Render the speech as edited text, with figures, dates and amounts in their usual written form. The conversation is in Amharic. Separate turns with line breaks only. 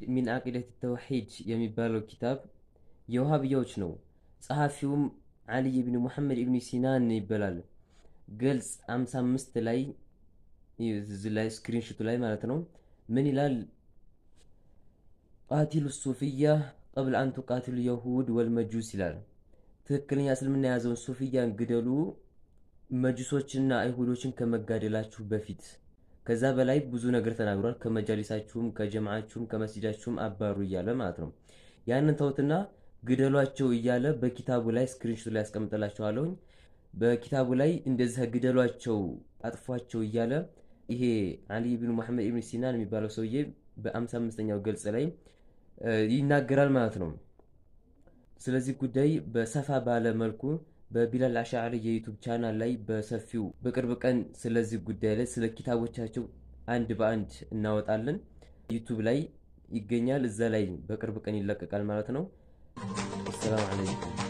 ሚን አቂደት ተውሂድ የሚባለው ኪታብ የውሃብያዎች ነው። ጸሐፊውም አሊ ኢብኑ ሙሐመድ ኢብኑ ሲናን ይባላል። ገልጽ 55 ላይ እዚህ ላይ ስክሪንሾቱ ላይ ማለት ነው ምን ይላል? ቃቲሉ ሱፊያ ቀብል አን ቱቃቲሉ የሁድ ወልመጁስ ይላል። ትክክለኛ እስልምና የያዘውን ሱፊያን ግደሉ መጁሶችንና አይሁዶችን ከመጋደላችሁ በፊት። ከዛ በላይ ብዙ ነገር ተናግሯል። ከመጃሊሳችሁም ከጀማዓችሁም ከመስጂዳችሁም አባሩ እያለ ማለት ነው። ያንን ተውትና ግደሏቸው እያለ በኪታቡ ላይ ስክሪንሾት ላይ ያስቀምጥላችኋለሁ። በኪታቡ ላይ እንደዚህ ግደሏቸው አጥፏቸው እያለ ይሄ አሊ ኢብኑ ሙሐመድ ኢብኑ ሲናን የሚባለው ሰውዬ በ55ኛው ገልጽ ላይ ይናገራል ማለት ነው። ስለዚህ ጉዳይ በሰፋ ባለ መልኩ በቢላል አሻዕሪ የዩቲዩብ ቻናል ላይ በሰፊው በቅርብ ቀን ስለዚህ ጉዳይ ላይ ስለ ኪታቦቻቸው አንድ በአንድ እናወጣለን። ዩቲዩብ ላይ ይገኛል። እዛ ላይ በቅርብ ቀን ይለቀቃል ማለት ነው። ሰላም አለይኩም።